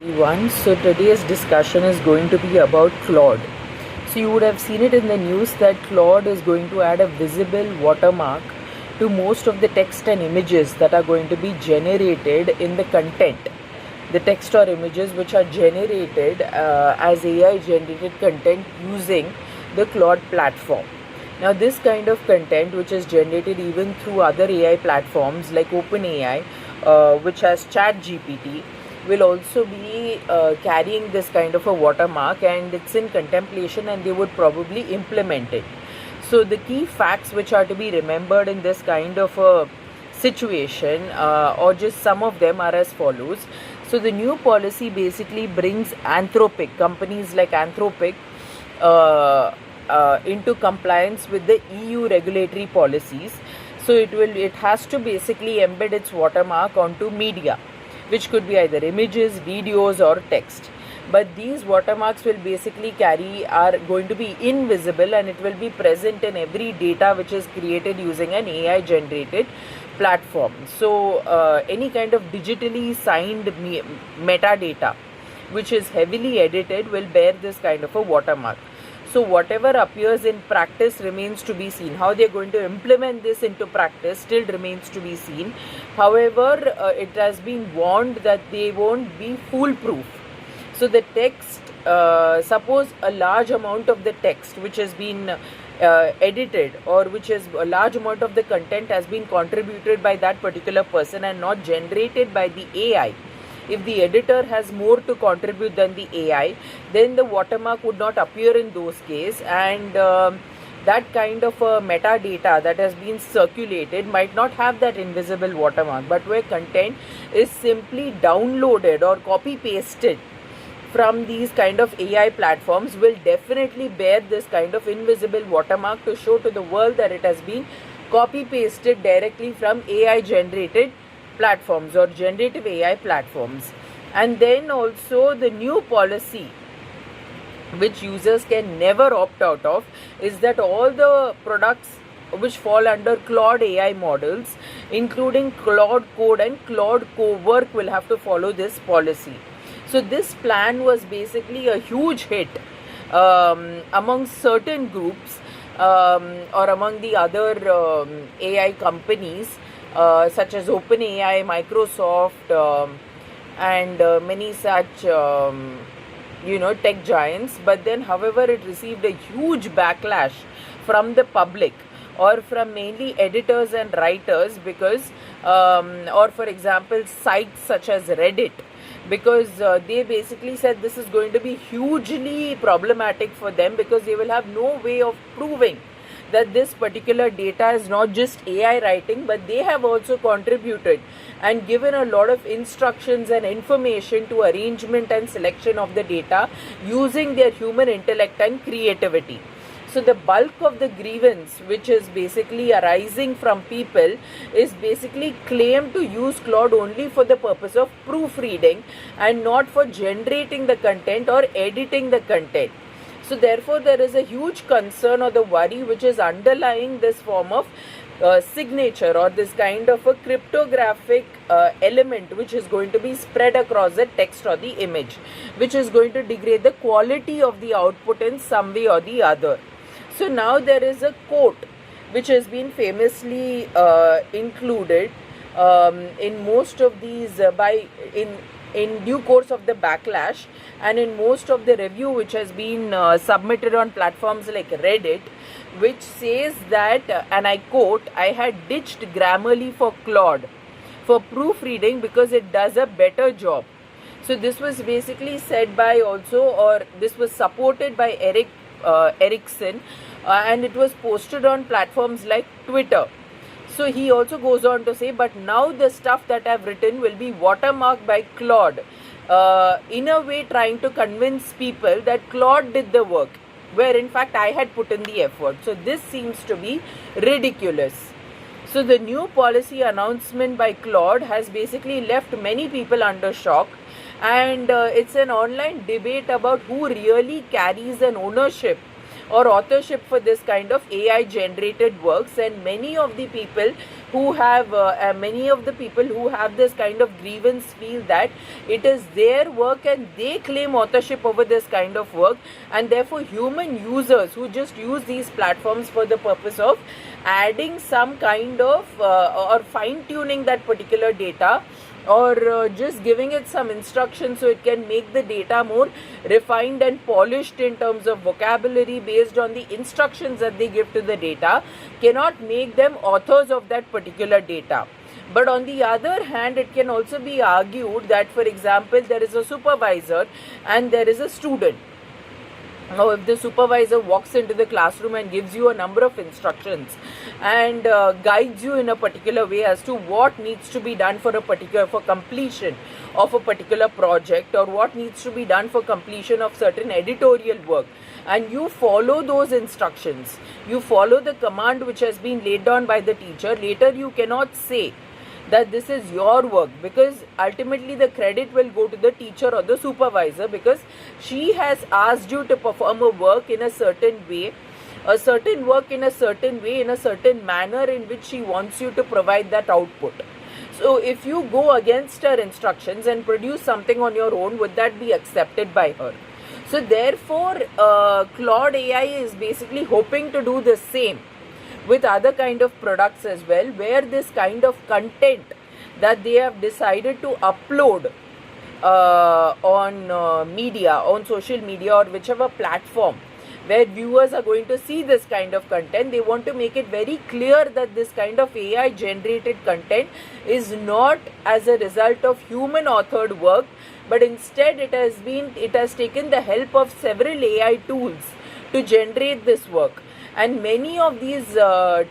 Everyone. So today's discussion is going to be about Claude. So you would have seen it in the news that Claude is going to add a visible watermark to most of the text and images that are going to be generated in the content. The text or images which are generated as AI generated content using the Claude platform. Now this kind of content which is generated even through other AI platforms like OpenAI, which has ChatGPT, will also be carrying this kind of a watermark, and it's in contemplation and they would probably implement it. So the key facts which are to be remembered in this kind of a situation, or just some of them, are as follows. So the new policy basically brings Anthropic, companies like Anthropic, into compliance with the EU regulatory policies. So it has to basically embed its watermark onto media, which could be either images, videos, or text. But these watermarks will basically are going to be invisible, and it will be present in every data which is created using an AI generated platform. So any kind of digitally signed metadata which is heavily edited will bear this kind of a watermark. So whatever appears in practice remains to be seen. How they are going to implement this into practice still remains to be seen. However, it has been warned that they won't be foolproof. So the text, suppose a large amount of the text which has been edited, or which is a large amount of the content has been contributed by that particular person and not generated by the AI. If the editor has more to contribute than the AI, then the watermark would not appear in those cases, and that kind of metadata that has been circulated might not have that invisible watermark. But where content is simply downloaded or copy pasted from these kind of AI platforms, will definitely bear this kind of invisible watermark to show to the world that it has been copy pasted directly from AI generated platforms or generative AI platforms. And then also the new policy which users can never opt out of is that all the products which fall under Claude AI models, including Claude Code and Claude Cowork, will have to follow this policy. So this plan was basically a huge hit among certain groups, or among the other AI companies, such as OpenAI, Microsoft, and many such tech giants. But then, however, it received a huge backlash from the public, or from mainly editors and writers, because or for example sites such as Reddit, because they basically said this is going to be hugely problematic for them, because they will have no way of proving that this particular data is not just AI writing, but they have also contributed and given a lot of instructions and information to arrangement and selection of the data using their human intellect and creativity. So the bulk of the grievance which is basically arising from people is basically claimed to use Claude only for the purpose of proofreading and not for generating the content or editing the content. So therefore there is a huge concern or the worry which is underlying this form of signature, or this kind of a cryptographic element which is going to be spread across the text or the image, which is going to degrade the quality of the output in some way or the other. So now there is a quote which has been famously included in most of these in due course of the backlash, and in most of the review which has been submitted on platforms like Reddit, which says that, and I quote, "I had ditched Grammarly for Claude for proofreading because it does a better job." So this was basically said by also, or this was supported by Eric Erickson, and it was posted on platforms like Twitter. So he also goes on to say, but now the stuff that I've written will be watermarked by Claude, in a way trying to convince people that Claude did the work, where in fact I had put in the effort. So this seems to be ridiculous. So the new policy announcement by Claude has basically left many people under shock, and it's an online debate about who really carries an ownership or authorship for this kind of AI generated works, and many of the people who have many of the people who have this kind of grievance feel that it is their work and they claim authorship over this kind of work, and therefore human users who just use these platforms for the purpose of adding some kind of or fine tuning that particular data, or just giving it some instructions so it can make the data more refined and polished in terms of vocabulary based on the instructions that they give to the data, cannot make them authors of that particular data. But on the other hand, it can also be argued that, for example, there is a supervisor and there is a student. Now, if the supervisor walks into the classroom and gives you a number of instructions and guides you in a particular way as to what needs to be done for completion of a particular project, or what needs to be done for completion of certain editorial work, and you follow those instructions, you follow the command which has been laid down by the teacher, later you cannot say that this is your work, because ultimately the credit will go to the teacher or the supervisor, because she has asked you to perform a work in a certain way, a certain work in a certain way, in a certain manner in which she wants you to provide that output. So if you go against her instructions and produce something on your own, would that be accepted by her? So therefore, Claude AI is basically hoping to do the same with other kind of products as well, where this kind of content that they have decided to upload on media, on social media or whichever platform where viewers are going to see this kind of content, they want to make it very clear that this kind of AI generated content is not as a result of human authored work, but instead it has taken the help of several AI tools to generate this work. And many of these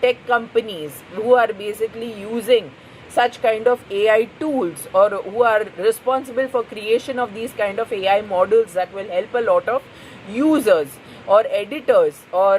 tech companies who are basically using such kind of AI tools, or who are responsible for creation of these kind of AI models that will help a lot of users or editors or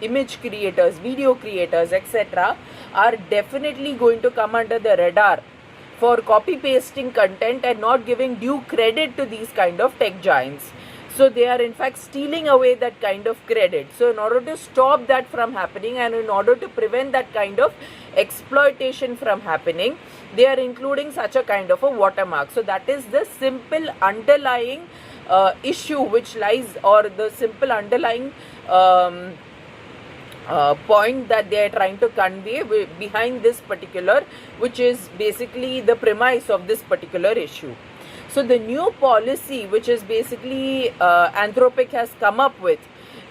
image creators, video creators, etc., are definitely going to come under the radar for copy pasting content and not giving due credit to these kind of tech giants. So they are in fact stealing away that kind of credit. So in order to stop that from happening, and in order to prevent that kind of exploitation from happening, they are including such a kind of a watermark. So that is the simple underlying issue which lies, or the simple underlying point that they are trying to convey behind this particular, which is basically the premise of this particular issue. So the new policy which is basically Anthropic has come up with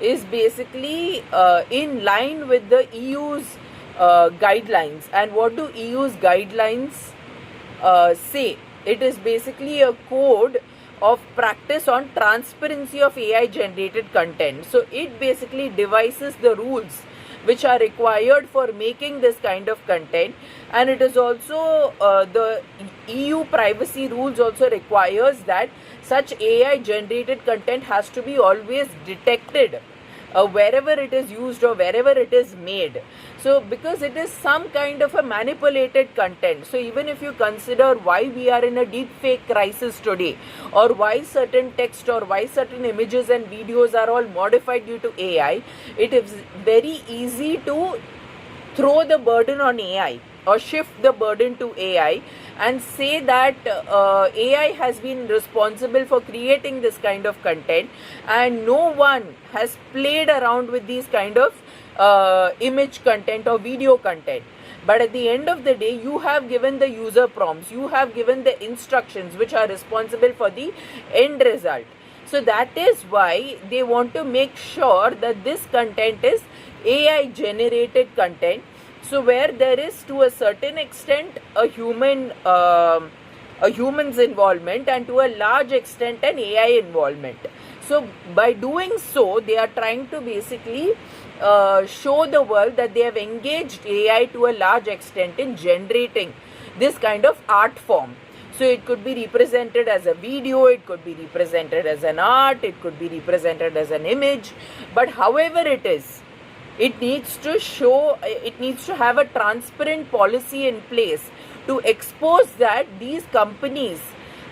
is basically in line with the EU's guidelines. And what do EU's guidelines say? It is basically a code of practice on transparency of AI generated content. So it basically devises the rules which are required for making this kind of content, and it is also the EU privacy rules also requires that such AI generated content has to be always detected wherever it is used or wherever it is made. So because it is some kind of a manipulated content, so even if you consider why we are in a deep fake crisis today, or why certain text or why certain images and videos are all modified due to AI, it is very easy to throw the burden on AI or shift the burden to AI and say that AI has been responsible for creating this kind of content, and no one has played around with these kind of image content or video content. But at the end of the day, you have given the user prompts, you have given the instructions which are responsible for the end result. So that is why they want to make sure that this content is AI generated content. So where there is to a certain extent a human's involvement, and to a large extent an AI involvement. So by doing so, they are trying to basically show the world that they have engaged AI to a large extent in generating this kind of art form. So it could be represented as a video, it could be represented as an art, it could be represented as an image, but however it is, it needs to have a transparent policy in place to expose that these companies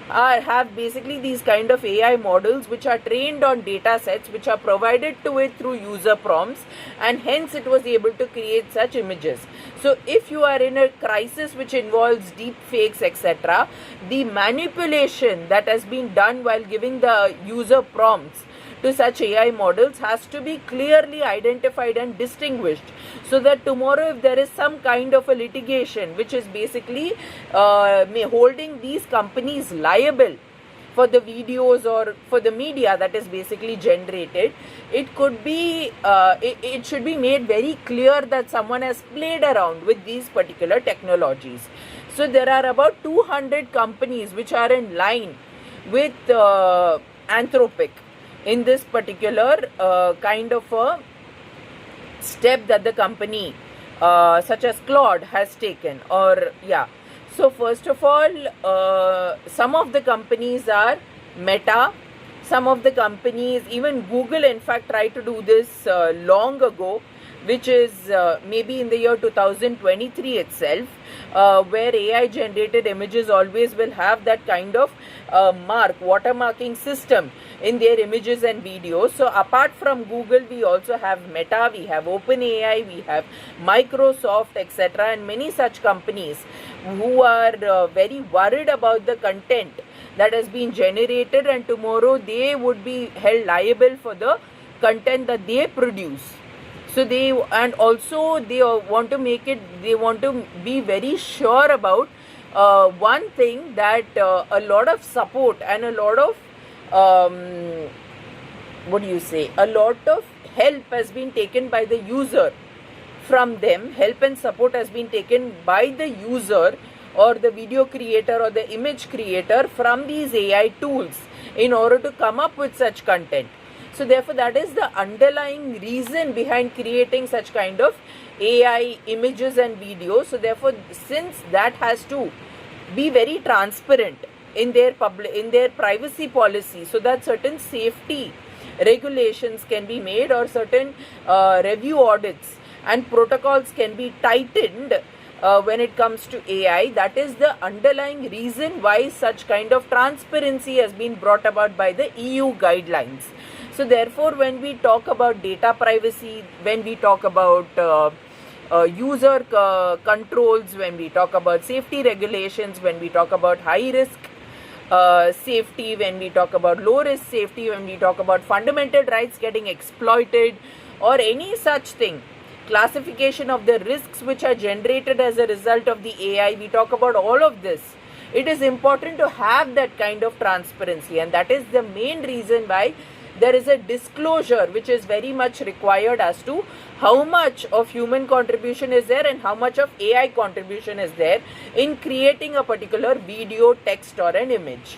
have basically these kind of AI models which are trained on data sets which are provided to it through user prompts, and hence it was able to create such images. So if you are in a crisis which involves deep fakes, etc., the manipulation that has been done while giving the user prompts to such AI models has to be clearly identified and distinguished, so that tomorrow if there is some kind of a litigation which is basically holding these companies liable for the videos or for the media that is basically generated, it could be it should be made very clear that someone has played around with these particular technologies. So there are about 200 companies which are in line with Anthropic in this particular kind of a step that the company such as Claude has taken. Or so first of all, some of the companies are Meta, some of the companies, even Google in fact tried to do this long ago, which is maybe in the year 2023 itself, where AI generated images always will have that kind of watermarking system in their images and videos. So apart from Google, we also have Meta, we have OpenAI, we have Microsoft, etc., and many such companies who are very worried about the content that has been generated, and tomorrow they would be held liable for the content that they produce. So they want to make it, they want to be very sure about one thing, that a lot of support and a lot of a lot of help has been taken by the user from them. Help and support has been taken by the user or the video creator or the image creator from these AI tools in order to come up with such content. So therefore that is the underlying reason behind creating such kind of AI images and videos. So therefore, since that has to be very transparent in their privacy policy, so that certain safety regulations can be made or certain review audits and protocols can be tightened when it comes to AI. That is the underlying reason why such kind of transparency has been brought about by the EU guidelines. So therefore, when we talk about data privacy, when we talk about user controls, when we talk about safety regulations, when we talk about high risk safety, when we talk about low risk safety, when we talk about fundamental rights getting exploited or any such thing, classification of the risks which are generated as a result of the AI, we talk about all of this. It is important to have that kind of transparency, and that is the main reason why there is a disclosure which is very much required as to how much of human contribution is there and how much of AI contribution is there in creating a particular video, text or an image.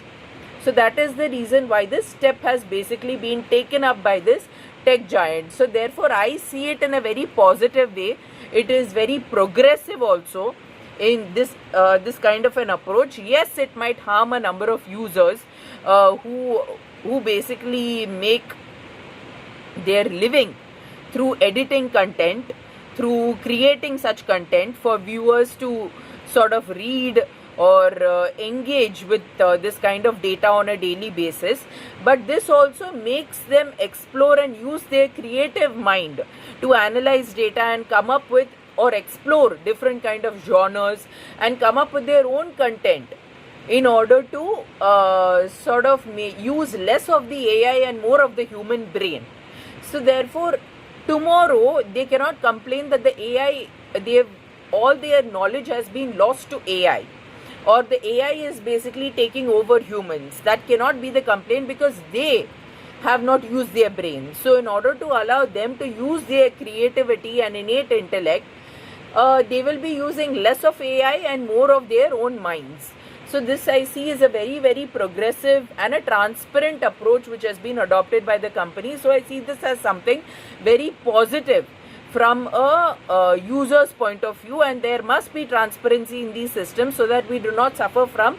So that is the reason why this step has basically been taken up by this tech giant. So therefore I see it in a very positive way. It is very progressive also in this kind of an approach. Yes, it might harm a number of users who basically make their living through editing content, through creating such content for viewers to sort of read or engage with this kind of data on a daily basis. But this also makes them explore and use their creative mind to analyze data and come up with or explore different kind of genres and come up with their own content in order to sort of use less of the AI and more of the human brain. So therefore, tomorrow they cannot complain that the AI, all their knowledge has been lost to AI, or the AI is basically taking over humans. That cannot be the complaint, because they have not used their brain. So in order to allow them to use their creativity and innate intellect, they will be using less of AI and more of their own minds. So this I see is a very, very progressive and a transparent approach which has been adopted by the company. So I see this as something very positive from a user's point of view, and there must be transparency in these systems so that we do not suffer from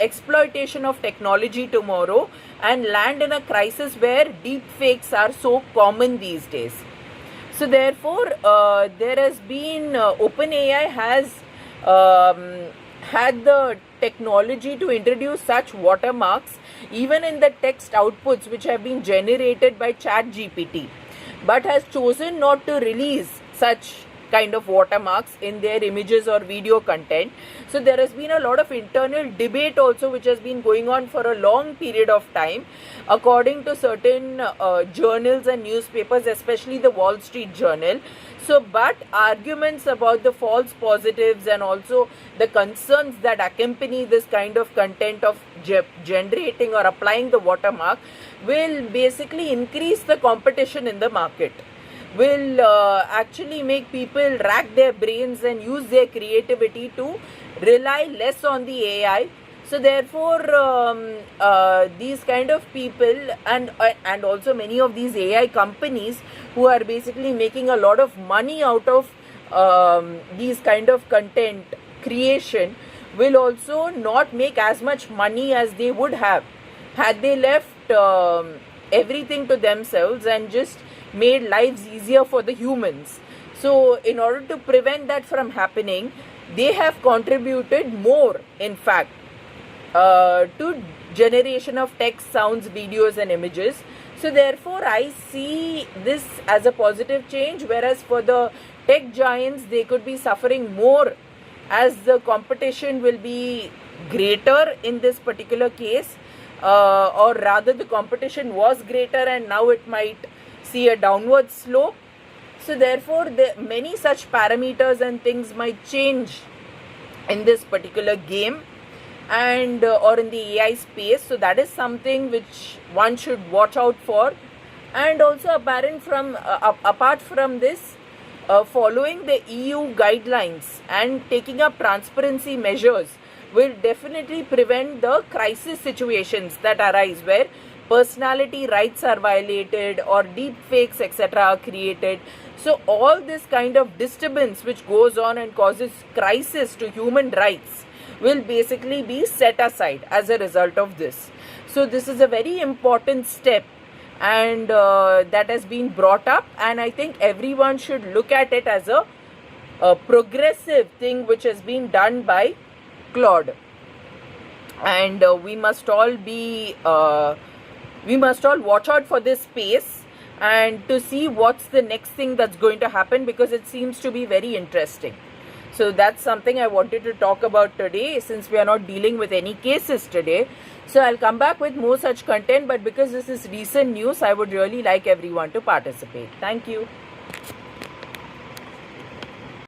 exploitation of technology tomorrow and land in a crisis where deep fakes are so common these days. So therefore, there has been OpenAI had the technology to introduce such watermarks even in the text outputs which have been generated by ChatGPT, but has chosen not to release such kind of watermarks in their images or video content. So there has been a lot of internal debate also which has been going on for a long period of time, according to certain journals and newspapers, especially the Wall Street Journal. So, but arguments about the false positives and also the concerns that accompany this kind of content of generating or applying the watermark will basically increase the competition in the market, will actually make people rack their brains and use their creativity to rely less on the AI. So therefore, these kind of people and also many of these AI companies who are basically making a lot of money out of these kind of content creation will also not make as much money as they would have had they left everything to themselves and just made lives easier for the humans. So in order to prevent that from happening, they have contributed more, in fact, to generation of text, sounds, videos and images. So therefore I see this as a positive change, whereas for the tech giants they could be suffering more as the competition will be greater in this particular case, or rather the competition was greater and now it might see a downward slope. So therefore many such parameters and things might change in this particular game and or in the AI space. So that is something which one should watch out for. And also apart from this, following the EU guidelines and taking up transparency measures will definitely prevent the crisis situations that arise where personality rights are violated or deep fakes etc. are created. So all this kind of disturbance which goes on and causes crisis to human rights will basically be set aside as a result of this. So this is a very important step and that has been brought up, and I think everyone should look at it as a progressive thing which has been done by Claude, and we must all watch out for this space and to see what's the next thing that's going to happen, because it seems to be very interesting. So that's something I wanted to talk about today, since we are not dealing with any cases today. So I'll come back with more such content, but because this is recent news, I would really like everyone to participate. Thank you.